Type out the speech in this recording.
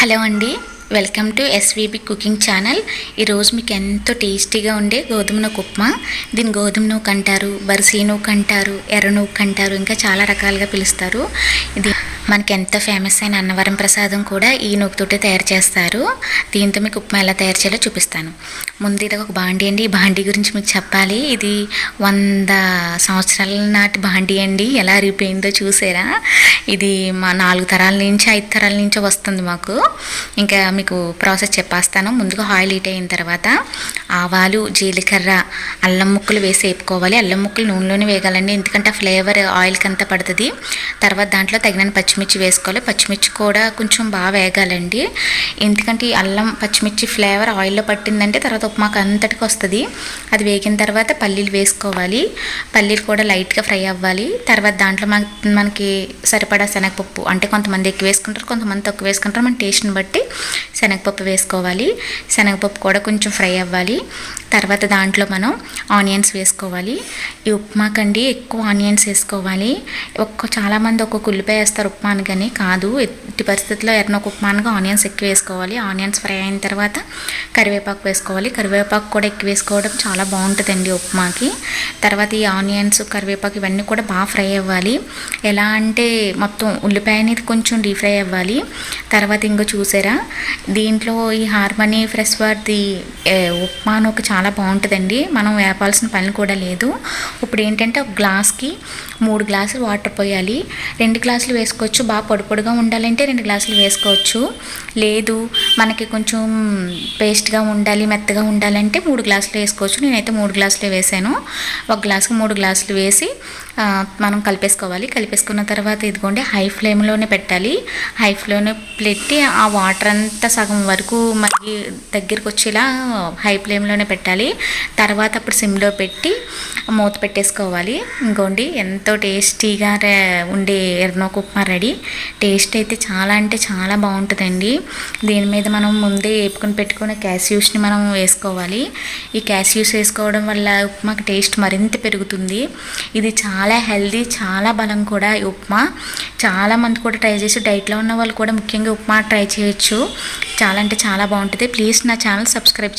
Hello అండి, welcome to SVB cooking channel. ఈరోజు మీకు ఎంతో టేస్టీగా ఉండే గోధుమ నూక ఉప్మా. దీని గోధుమ నూక అంటారు, బరిసీ నూక అంటారు, ఎర్ర నూక అంటారు, ఇంకా చాలా రకాలుగా పిలుస్తారు. ఇది మనకి ఎంత ఫేమస్ అయిన అన్నవరం ప్రసాదం కూడా ఈ నూకతోటే తయారు చేస్తారు. దీంతో మీకు ఉప్మా ఎలా తయారు చేయాలో చూపిస్తాను. ముందు ఇది ఒక బాండీ అండి. ఈ బాండీ గురించి మీకు చెప్పాలి. ఇది 100 సంవత్సరాల నాటి బాండీ అండి. ఎలా అరిగిపోయిందో చూసారా? ఇది మా 4 తరాల నుంచి 5 తరాల నుంచి వస్తుంది మాకు. ఇంకా మీకు ప్రాసెస్ చెప్పేస్తాను. ముందుగా ఆయిల్ హీట్ అయిన తర్వాత ఆవాలు, జీలకర్ర, అల్లం ముక్కలు వేసి వేపుకోవాలి. అల్లం ముక్కలు నూనెలోనే వేగాలండి, ఎందుకంటే ఆ ఫ్లేవర్ ఆయిల్కి అంతా పడుతుంది. తర్వాత దాంట్లో తగిన పచ్చిమిర్చి వేసుకోవాలి. పచ్చిమిర్చి కూడా కొంచెం బాగా వేగాలండి, ఎందుకంటే ఈ అల్లం పచ్చిమిర్చి ఫ్లేవర్ ఆయిల్లో పట్టిందంటే తర్వాత ఉప్మాకు అంతటికి వస్తుంది. అది వేగిన తర్వాత పల్లీలు వేసుకోవాలి. పల్లీలు కూడా లైట్గా ఫ్రై అవ్వాలి. తర్వాత దాంట్లో మనకి సరిపడా శనగపప్పు, అంటే కొంతమంది ఎక్కువ వేసుకుంటారు, కొంతమంది తక్కువ వేసుకుంటారు, మన టేస్ట్ని బట్టి శనగపప్పు వేసుకోవాలి. శనగపప్పు కూడా కొంచెం ఫ్రై అవ్వాలి. తర్వాత దాంట్లో మనం ఆనియన్స్ వేసుకోవాలి. ఈ ఉప్మాకండి ఎక్కువ ఆనియన్స్ వేసుకోవాలి. చాలామంది ఒక్కొక్క ఉల్లిపాయ వేస్తారు ఉప్మాని, కానీ కాదు. ఎట్టి పరిస్థితుల్లో ఎర్రనూక ఉప్మానికి ఆనియన్స్ ఎక్కువ వేసుకోవాలి. ఆనియన్స్ ఫ్రై అయిన తర్వాత కరివేపాకు వేసుకోవాలి. కరివేపాకు కూడా ఎక్కువ వేసుకోవడం చాలా బాగుంటుందండి ఉప్మాకి. తర్వాత ఈ ఆనియన్స్, కరివేపాకు ఇవన్నీ కూడా బాగా ఫ్రై అవ్వాలి. ఎలా అంటే మొత్తం ఉల్లిపాయ అనేది కొంచెం డీప్ ఫ్రై అవ్వాలి. తర్వాత ఇంకో చూసారా, దీంట్లో ఈ హార్మనీ ఫ్రెష్ వారిది ఉప్మా నూక చాలా బాగుంటుందండి. మనం వేపాల్సిన పని కూడా లేదు. ఇప్పుడు ఏంటంటే ఒక గ్లాస్కి 3 గ్లాసులు వాటర్ పోయాలి. 2 గ్లాసులు వేసుకోవచ్చు. బాగా పొడి పొడిగా ఉండాలంటే 2 గ్లాసులు వేసుకోవచ్చు. లేదు మనకి కొంచెం పేస్ట్గా ఉండాలి, మెత్తగా ఉండాలంటే 3 గ్లాసులు వేసుకోవచ్చు. నేనైతే 3 గ్లాసులే వేసాను. ఒక గ్లాసుకి 3 గ్లాసులు వేసి మనం కలిపేసుకోవాలి. కలిపేసుకున్న తర్వాత ఇదిగోండి హై ఫ్లేమ్లోనే పెట్టాలి. హై ఫ్లేమ్లో పెట్టి ఆ వాటర్ అంతా సగం వరకు మనకి దగ్గరికి వచ్చేలా హై ఫ్లేమ్లోనే పెట్టాలి. తర్వాత అప్పుడు సిమ్లో పెట్టి మూత పెట్టేసుకోవాలి. ఇంకోండి ఎంతో టేస్టీగా ఉండే ఎర్రనూక ఉప్మా రెడీ. టేస్ట్ అయితే చాలా అంటే చాలా బాగుంటుందండి. దీని మీద మనం ముందే వేపుకొని పెట్టుకున్న క్యాష్యూస్ని మనం వేసుకోవాలి. ఈ క్యాష్యూస్ వేసుకోవడం వల్ల ఉప్మాకి టేస్ట్ మరింత పెరుగుతుంది. ఇది చాలా హెల్దీ, చాలా బలం కూడా ఈ ఉప్మా. చాలామంది కూడా ట్రై చేసి, డైట్లో ఉన్న వాళ్ళు కూడా ముఖ్యంగా ఉప్మా ట్రై చేయొచ్చు. చాలా అంటే చాలా బాగుంటుంది. ప్లీజ్ నా ఛానల్ సబ్స్క్రైబ్